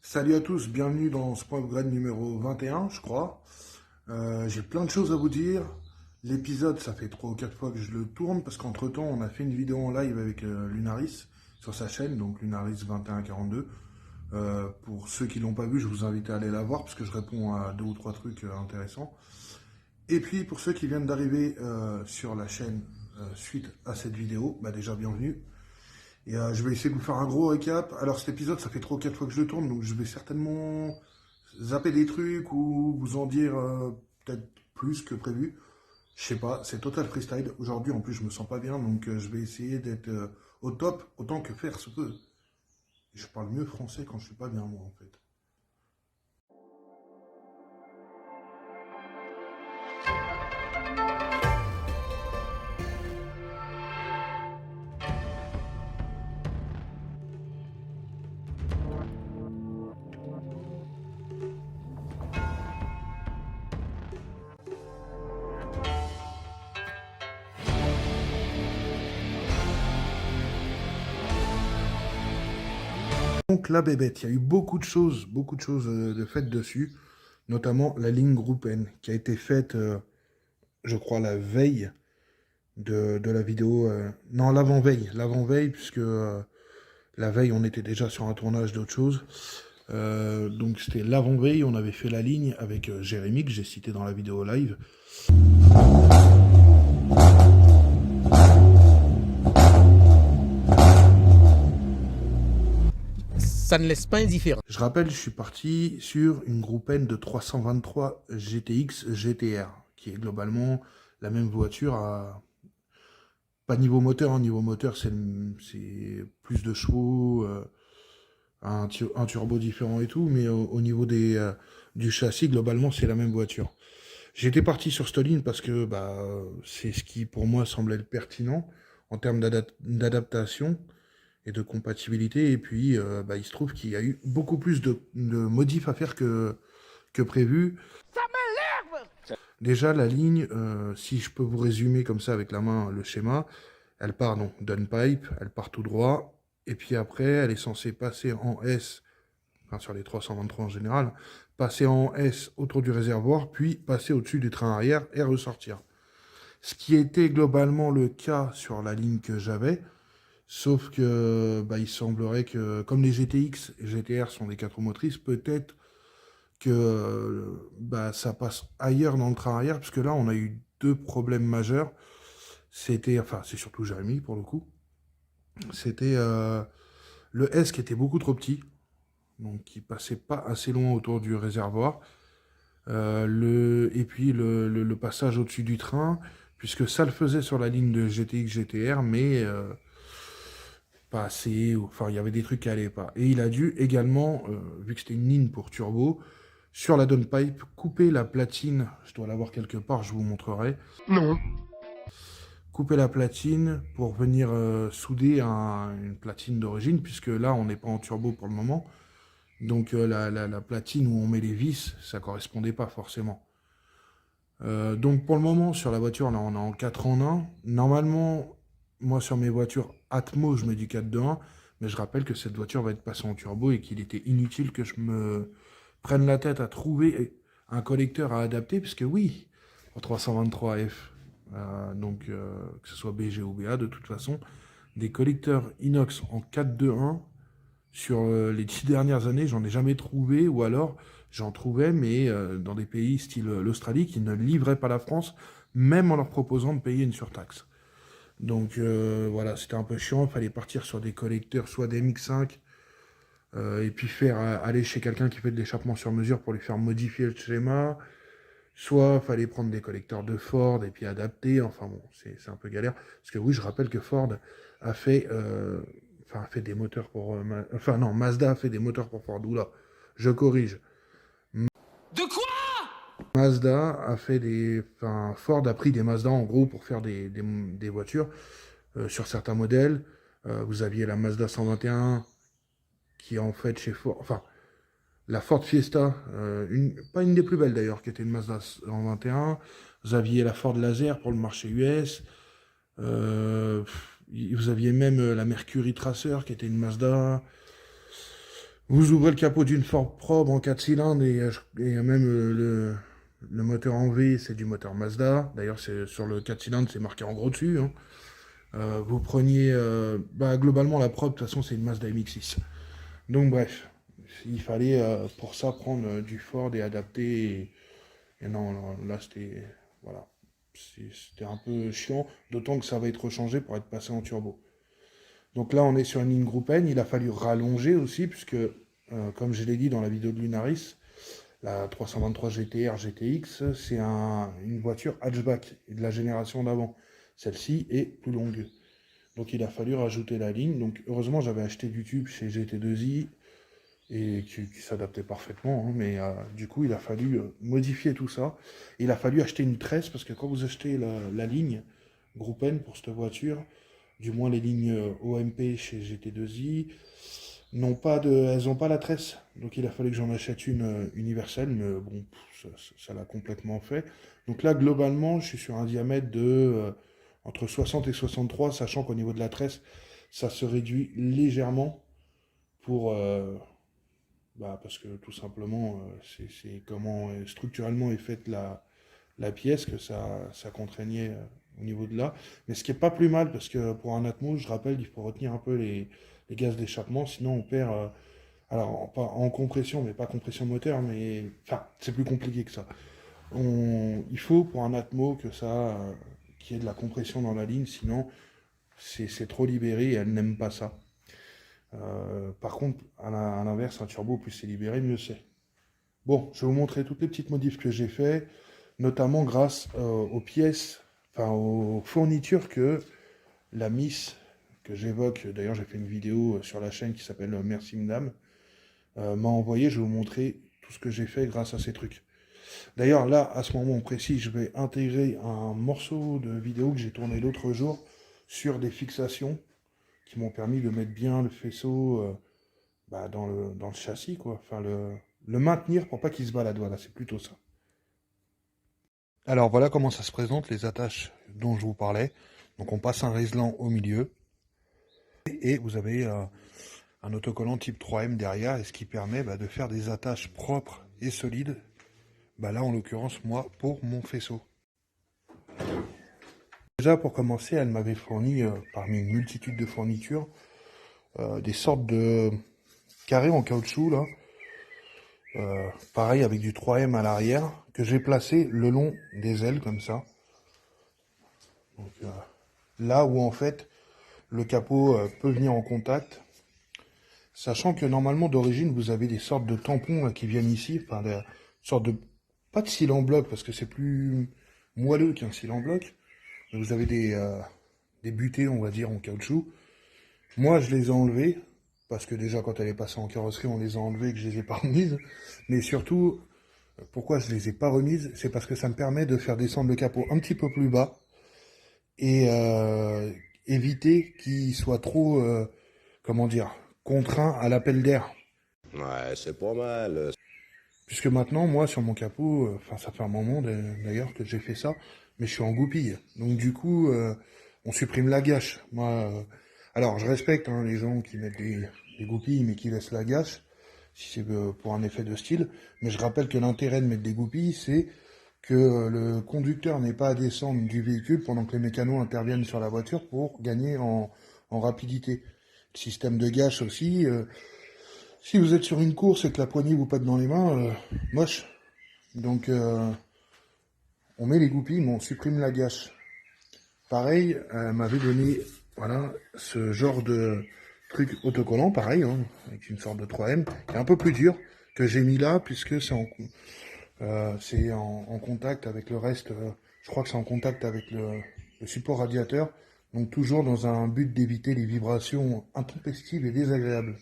Salut à tous, bienvenue dans ce upgrade numéro 21, je crois. J'ai plein de choses à vous dire. L'épisode, ça fait 3 ou 4 fois que je le tourne parce qu'entre-temps, on a fait une vidéo en live avec Lunaris sur sa chaîne, donc Lunaris 2142. Pour ceux qui l'ont pas vu, je vous invite à aller la voir parce que je réponds à deux ou trois trucs intéressants. Et puis, pour ceux qui viennent d'arriver sur la chaîne suite à cette vidéo, bah déjà bienvenue. Et je vais essayer de vous faire un gros récap. Alors cet épisode, ça fait 3 ou 4 fois que je le tourne, donc je vais certainement zapper des trucs ou vous en dire peut-être plus que prévu. Je sais pas, c'est total freestyle. Aujourd'hui, en plus, je me sens pas bien, donc je vais essayer d'être au top autant que faire se peut. Je parle mieux français quand je suis pas bien, moi, en fait. Donc la bébête, il y a eu beaucoup de choses de faites dessus, notamment la ligne groupe N, qui a été faite, je crois, la veille de la vidéo. Non, l'avant-veille, puisque la veille, on était déjà sur un tournage d'autre chose. Donc c'était l'avant-veille, on avait fait la ligne avec Jérémy, que j'ai cité dans la vidéo live. Ça ne laisse pas indifférent. Je rappelle, je suis parti sur une groupe N de 323 GTX GTR, qui est globalement la même voiture à... Pas niveau moteur, hein. Niveau moteur, c'est plus de chevaux, un turbo différent et tout, mais au niveau du châssis, globalement, c'est la même voiture. J'étais parti sur Stoline parce que bah, c'est ce qui, pour moi, semblait le pertinent en termes d'adaptation et de compatibilité. Et puis, bah, il se trouve qu'il y a eu beaucoup plus de modifs à faire que prévu. Ça m'énerve! Déjà, la ligne, si je peux vous résumer comme ça avec la main le schéma, elle part donc d'un pipe, elle part tout droit, et puis après, elle est censée passer en S, enfin sur les 323 en général, passer en S autour du réservoir, puis passer au-dessus du train arrière et ressortir. Ce qui était globalement le cas sur la ligne que j'avais, sauf que bah, il semblerait que, comme les GTX et GTR sont des 4 roues motrices, peut-être que bah, ça passe ailleurs dans le train arrière, parce que là, on a eu deux problèmes majeurs. C'était, enfin, c'est surtout Jérémy pour le coup. C'était le S qui était beaucoup trop petit, donc qui passait pas assez loin autour du réservoir. Et puis le passage au-dessus du train, puisque ça le faisait sur la ligne de GTX GTR, mais pas assez, enfin il y avait des trucs qui allaient pas. Et il a dû également, vu que c'était une ligne pour turbo, sur la downpipe, couper la platine, je dois l'avoir quelque part, je vous montrerai. Non. Couper la platine pour venir souder une platine d'origine, puisque là on n'est pas en turbo pour le moment. Donc la platine où on met les vis, ça correspondait pas forcément. Donc pour le moment, sur la voiture, là, on est en 4 en 1. Normalement, moi sur mes voitures Atmo, je mets du 4-2-1, mais je rappelle que cette voiture va être passée en turbo et qu'il était inutile que je me prenne la tête à trouver un collecteur à adapter, puisque oui, pour 323F, que ce soit BG ou BA, de toute façon, des collecteurs inox en 4-2-1, sur les 10 dernières années, j'en ai jamais trouvé, ou alors j'en trouvais, mais dans des pays style l'Australie, qui ne livraient pas la France, même en leur proposant de payer une surtaxe. Donc voilà, c'était un peu chiant, il fallait partir sur des collecteurs, soit des MX5, et puis aller chez quelqu'un qui fait de l'échappement sur mesure pour lui faire modifier le schéma, soit il fallait prendre des collecteurs de Ford et puis adapter, enfin bon, c'est un peu galère. Parce que oui, je rappelle que Ford a fait... a fait des moteurs pour... enfin non, Mazda a fait des moteurs pour Ford. Oula, je corrige. De quoi? Mazda a fait des... Enfin, Ford a pris des Mazda en gros pour faire des voitures sur certains modèles. Vous aviez la Mazda 121 qui est en fait chez Ford... Enfin, la Ford Fiesta, pas une des plus belles d'ailleurs, qui était une Mazda 121. Vous aviez la Ford Laser pour le marché US. Vous aviez même la Mercury Tracer qui était une Mazda. Vous ouvrez le capot d'une Ford Probe en 4 cylindres et même le moteur en V, c'est du moteur Mazda. D'ailleurs, c'est sur le 4 cylindres, c'est marqué en gros dessus, hein. Vous preniez, globalement, la Probe, de toute façon, c'est une Mazda MX-6. Donc, bref, il fallait pour ça prendre du Ford et adapter. Et non, non, là, c'était, voilà, c'était un peu chiant, d'autant que ça va être rechangé pour être passé en turbo. Donc là, on est sur une ligne Groupe N. Il a fallu rallonger aussi, puisque, comme je l'ai dit dans la vidéo de Lunaris, la 323 GTR GTX, c'est une voiture hatchback de la génération d'avant. Celle-ci est plus longue. Donc il a fallu rajouter la ligne. Donc heureusement, j'avais acheté du tube chez GT2i et qui s'adaptait parfaitement, hein, mais du coup, il a fallu modifier tout ça. Il a fallu acheter une tresse, parce que quand vous achetez la ligne Groupe N pour cette voiture, du moins les lignes OMP chez GT2i, elles n'ont pas la tresse. Donc il a fallu que j'en achète une universelle, mais bon, ça l'a complètement fait. Donc là, globalement, je suis sur un diamètre de entre 60 et 63, sachant qu'au niveau de la tresse, ça se réduit légèrement pour... parce que tout simplement, c'est comment structurellement est faite la pièce que ça contraignait au niveau de là. Mais ce qui est pas plus mal, parce que pour un Atmos, je rappelle, il faut retenir un peu les gaz d'échappement, sinon on perd, alors pas en compression, mais pas compression moteur, mais enfin, c'est plus compliqué que ça. Il faut pour un Atmos que ça, qu'il y ait de la compression dans la ligne, sinon c'est trop libéré et elle n'aime pas ça. Par contre, à l'inverse, un turbo, plus c'est libéré, mieux c'est. Bon, je vais vous montrer toutes les petites modifs que j'ai fait, notamment grâce aux pièces, enfin aux fournitures que la Miss, que j'évoque, d'ailleurs j'ai fait une vidéo sur la chaîne qui s'appelle Merci Madame, m'a envoyé. Je vais vous montrer tout ce que j'ai fait grâce à ces trucs. D'ailleurs là, à ce moment précis, je vais intégrer un morceau de vidéo que j'ai tourné l'autre jour sur des fixations qui m'ont permis de mettre bien le faisceau dans le châssis, quoi. Enfin, le maintenir pour pas qu'il se balade, voilà, c'est plutôt ça. Alors voilà comment ça se présente, les attaches dont je vous parlais. Donc on passe un réselant au milieu, et vous avez un autocollant type 3M derrière, et ce qui permet de faire des attaches propres et solides. Là en l'occurrence moi, pour mon faisceau. Déjà pour commencer, elle m'avait fourni, parmi une multitude de fournitures, des sortes de carrés en caoutchouc là. Pareil avec du 3M à l'arrière, que j'ai placé le long des ailes comme ça. Donc, là où en fait le capot peut venir en contact, sachant que normalement d'origine vous avez des sortes de tampons qui viennent ici, enfin des sortes de, pas de cils en bloc parce que c'est plus moelleux qu'un cil en bloc, mais vous avez des butées on va dire en caoutchouc. Moi je les ai enlevés, parce que déjà quand elle est passée en carrosserie on les a enlevés et que je les ai pas remises, mais surtout pourquoi je les ai pas remises, c'est parce que ça me permet de faire descendre le capot un petit peu plus bas et éviter qu'il soit trop, comment dire, contraint à l'appel d'air. Ouais, c'est pas mal. Puisque maintenant, moi, sur mon capot, enfin, ça fait un moment d'ailleurs que j'ai fait ça, mais je suis en goupille. Donc du coup, on supprime la gâche. Moi, alors, je respecte hein, les gens qui mettent des goupilles, mais qui laissent la gâche, si c'est pour un effet de style. Mais je rappelle que l'intérêt de mettre des goupilles, c'est que le conducteur n'ait pas à descendre du véhicule pendant que les mécanos interviennent sur la voiture pour gagner en rapidité. Le système de gâche aussi, si vous êtes sur une course et que la poignée vous pète dans les mains, moche. Donc on met les goupilles, mais on supprime la gâche. Pareil, elle m'avait donné voilà, ce genre de truc autocollant, pareil, hein, avec une sorte de 3M, qui est un peu plus dur, que j'ai mis là, puisque c'est en contact avec le reste, je crois que c'est en contact avec le support radiateur, donc toujours dans un but d'éviter les vibrations intempestives et désagréables.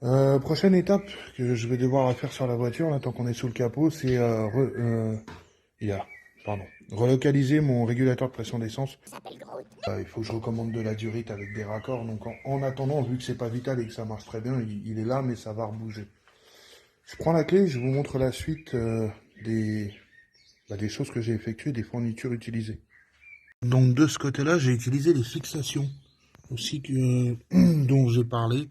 Prochaine étape que je vais devoir faire sur la voiture, là, tant qu'on est sous le capot, c'est relocaliser mon régulateur de pression d'essence. Il faut que je recommande de la durite avec des raccords, donc en attendant, vu que c'est pas vital et que ça marche très bien, il est là, mais ça va rebouger. Je prends la clé, je vous montre la suite des choses que j'ai effectuées, des fournitures utilisées. Donc de ce côté-là, j'ai utilisé les fixations aussi dont j'ai parlé,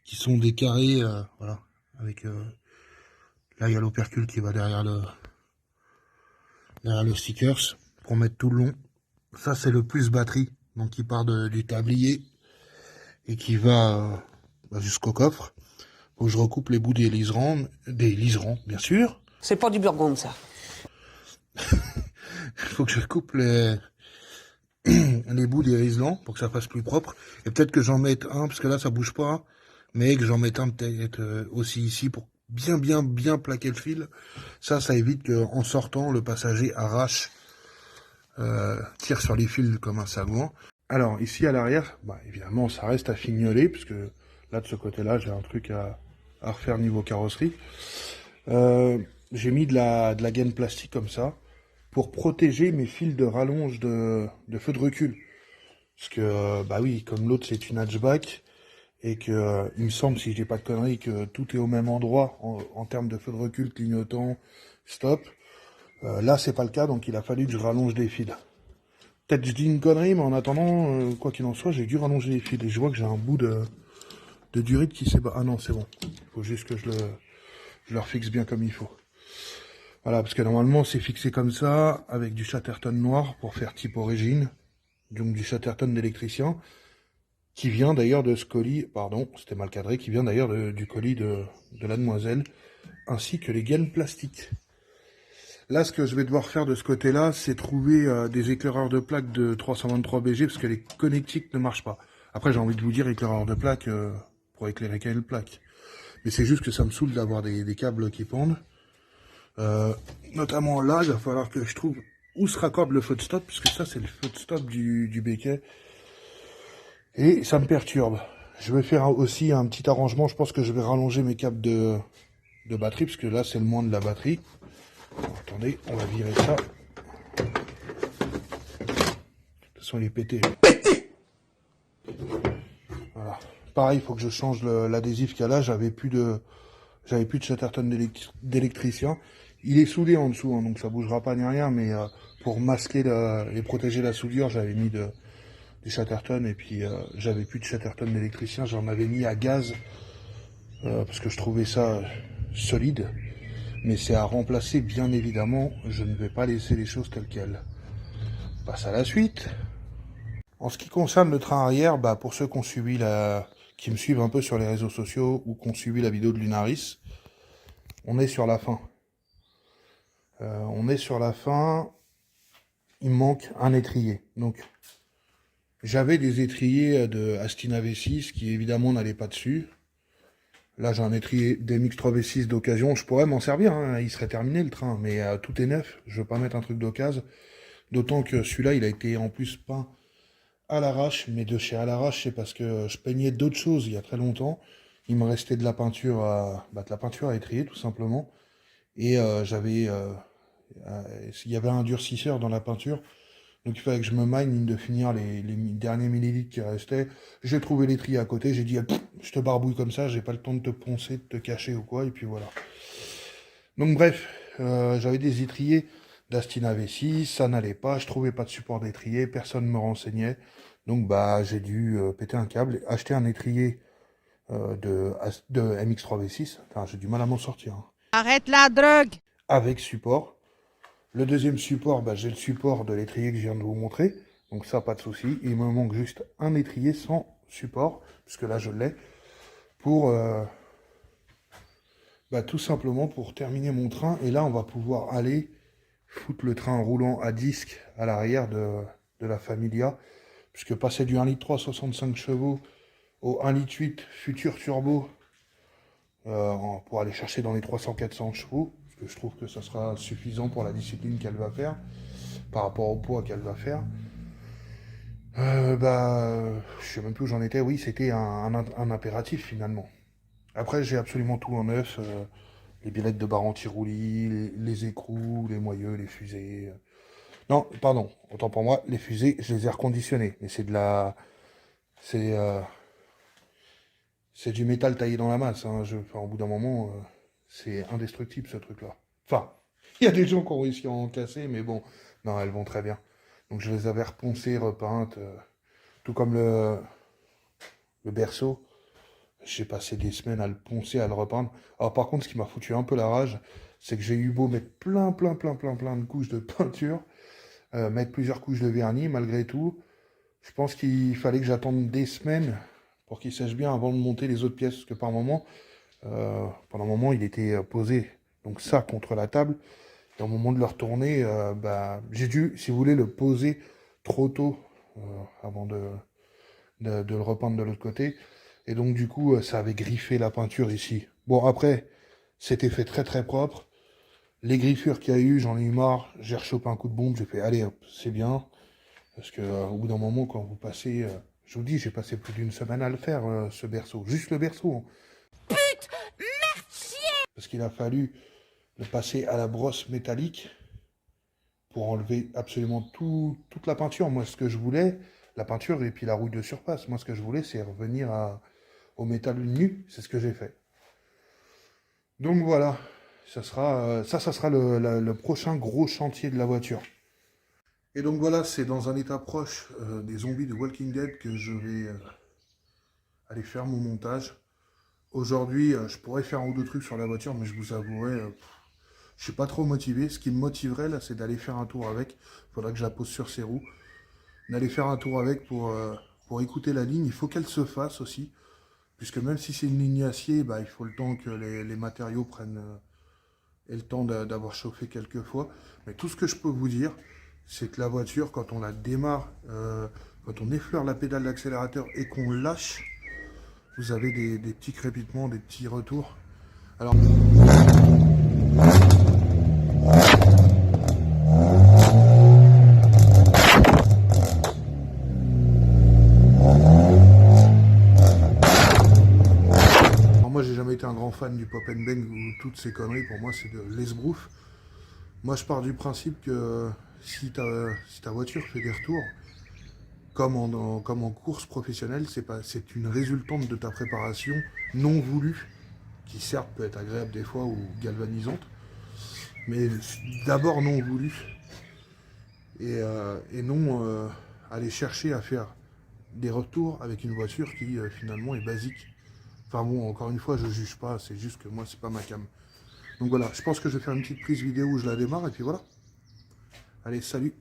qui sont des carrés, voilà, avec là il y a l'opercule qui va derrière le stickers, pour mettre tout le long. Ça c'est le plus batterie, donc qui part du tablier et qui va jusqu'au coffre. Faut que je recoupe les bouts des liserons, bien sûr. C'est pas du Burgonde, ça. Il faut que je coupe les bouts des riselants pour que ça fasse plus propre. Et peut-être que j'en mette un, parce que là ça bouge pas, mais que j'en mette un peut-être aussi ici pour bien plaquer le fil. Ça évite qu'en sortant, le passager arrache, tire sur les fils comme un sagouin. Alors ici à l'arrière, évidemment ça reste à fignoler, parce que là de ce côté-là j'ai un truc à refaire niveau carrosserie. J'ai mis de la gaine plastique comme ça, pour protéger mes fils de rallonge de feu de recul. Parce que, oui, comme l'autre c'est une hatchback, et que il me semble, si je dis pas de conneries, que tout est au même endroit en termes de feu de recul, clignotant, stop. Là c'est pas le cas, donc il a fallu que je rallonge des fils. Peut-être je dis une connerie, mais en attendant, quoi qu'il en soit, j'ai dû rallonger les fils. Et je vois que j'ai un bout de durite qui s'est... Ah non, c'est bon. Il faut juste que je le refixe bien comme il faut. Voilà, parce que normalement c'est fixé comme ça, avec du Chatterton noir pour faire type origine, donc du Chatterton d'électricien, qui vient d'ailleurs de ce colis, pardon, c'était mal cadré, qui vient d'ailleurs du colis de la demoiselle, ainsi que les gaines plastiques. Là, ce que je vais devoir faire de ce côté-là, c'est trouver des éclaireurs de plaque de 323 BG, parce que les connectiques ne marchent pas. Après, j'ai envie de vous dire éclaireur de plaque pour éclairer quelle plaque. Mais c'est juste que ça me saoule d'avoir des câbles qui pendent. Notamment là, il va falloir que je trouve où se raccorde le feu de stop, puisque ça c'est le feu de stop du béquet. Et ça me perturbe. Je vais faire aussi un petit arrangement, je pense que je vais rallonger mes câbles de batterie, parce que là c'est le moins de la batterie. Alors, attendez, on va virer ça. De toute façon il est pété. Voilà. Pareil, il faut que je change l'adhésif qu'il y a là, j'avais plus de Chatterton d'électricien. Il est soudé en dessous, hein, donc ça bougera pas ni rien, mais pour masquer et protéger la soudure, j'avais mis des Chatterton, et puis j'avais plus de Chatterton d'électricien, j'en avais mis à gaz, parce que je trouvais ça solide, mais c'est à remplacer, bien évidemment, je ne vais pas laisser les choses telles quelles. On passe à la suite. En ce qui concerne le train arrière, pour ceux qui me suivent un peu sur les réseaux sociaux, ou qui ont suivi la vidéo de Lunaris, on est sur la fin. Il me manque un étrier. Donc, j'avais des étriers de Astina V6 qui évidemment n'allaient pas dessus. Là, j'ai un étrier DMX3 V6 d'occasion. Je pourrais m'en servir, hein, il serait terminé le train, mais tout est neuf. Je veux pas mettre un truc d'occasion. D'autant que celui-là, il a été en plus peint à l'arrache, mais de chez à l'arrache, c'est parce que je peignais d'autres choses il y a très longtemps. Il me restait de la peinture à étrier, tout simplement. Et il y avait un durcisseur dans la peinture, donc il fallait que je me mine de finir les derniers millilitres qui restaient. J'ai trouvé l'étrier à côté, j'ai dit je te barbouille comme ça, j'ai pas le temps de te poncer, de te cacher ou quoi, et puis voilà. Donc bref, j'avais des étriers d'Astina V6, ça n'allait pas, je trouvais pas de support d'étrier, personne ne me renseignait, donc j'ai dû péter un câble, acheter un étrier de MX3 V6, enfin j'ai du mal à m'en sortir. Hein. Arrête la drogue! Avec support. Le deuxième support, j'ai le support de l'étrier que je viens de vous montrer. Donc ça, pas de souci. Il me manque juste un étrier sans support, puisque là, je l'ai, pour tout simplement pour terminer mon train. Et là, on va pouvoir aller foutre le train roulant à disque à l'arrière de la Familia, puisque passer du 1,3 litre 65 chevaux au 1,8 litre futur turbo, pour aller chercher dans les 300-400 chevaux, parce que je trouve que ça sera suffisant pour la discipline qu'elle va faire, par rapport au poids qu'elle va faire. Je sais même plus où j'en étais, oui, c'était un impératif finalement. Après, j'ai absolument tout en neuf, les biellettes de barre anti-roulis, les écrous, les moyeux, les fusées. Non, pardon, autant pour moi, les fusées, je les ai reconditionnées, mais c'est c'est du métal taillé dans la masse. Hein. Au bout d'un moment, c'est indestructible ce truc-là. Enfin, il y a des gens qui ont réussi à en casser, mais bon, non, elles vont très bien. Donc je les avais reponcées, repeintes, tout comme le berceau. J'ai passé des semaines à le poncer, à le repeindre. Alors par contre, ce qui m'a foutu un peu la rage, c'est que j'ai eu beau mettre plein de couches de peinture, mettre plusieurs couches de vernis, malgré tout, je pense qu'il fallait que j'attende des semaines pour qu'il sèche bien avant de monter les autres pièces, parce que pendant un moment, il était posé, donc ça, contre la table, et au moment de le retourner, j'ai dû, si vous voulez, le poser trop tôt, avant de le repeindre de l'autre côté, et donc du coup, ça avait griffé la peinture ici. Bon, après, c'était fait très propre. Les griffures qu'il y a eu, j'en ai eu marre. J'ai rechopé un coup de bombe, j'ai fait, allez, hop, c'est bien. Parce que au bout d'un moment, quand vous passez... je vous dis, j'ai passé plus d'une semaine à le faire, ce berceau. Juste le berceau. Hein. Parce qu'il a fallu le passer à la brosse métallique pour enlever absolument toute la peinture. Moi, ce que je voulais, la peinture et puis la rouille de surface, moi, ce que je voulais, c'est revenir au métal nu. C'est ce que j'ai fait. Donc voilà, ça sera le prochain gros chantier de la voiture. Et donc voilà, c'est dans un état proche des zombies de Walking Dead que je vais aller faire mon montage. Aujourd'hui, je pourrais faire un ou deux trucs sur la voiture, mais je vous avouerai, je suis pas trop motivé. Ce qui me motiverait là, c'est d'aller faire un tour avec. Il faudra que je la pose sur ses roues. D'aller faire un tour avec pour écouter la ligne. Il faut qu'elle se fasse aussi. Puisque même si c'est une ligne acier, il faut le temps que les matériaux prennent et le temps d'avoir chauffé quelques fois. Mais tout ce que je peux vous dire, c'est que la voiture, quand on la démarre, quand on effleure la pédale d'accélérateur et qu'on lâche, vous avez des petits crépitements, des petits retours. Alors... moi, j'ai jamais été un grand fan du pop and bang ou toutes ces conneries. Pour moi, c'est de l'esbrouf. Moi, je pars du principe que si ta voiture fait des retours, comme en course professionnelle, c'est une résultante de ta préparation non voulue, qui certes peut être agréable des fois ou galvanisante, mais d'abord non voulue, et non aller chercher à faire des retours avec une voiture qui finalement est basique. Enfin bon, encore une fois, je juge pas, c'est juste que moi, c'est pas ma cam. Donc voilà, je pense que je vais faire une petite prise vidéo où je la démarre, et puis voilà. Allez, salut!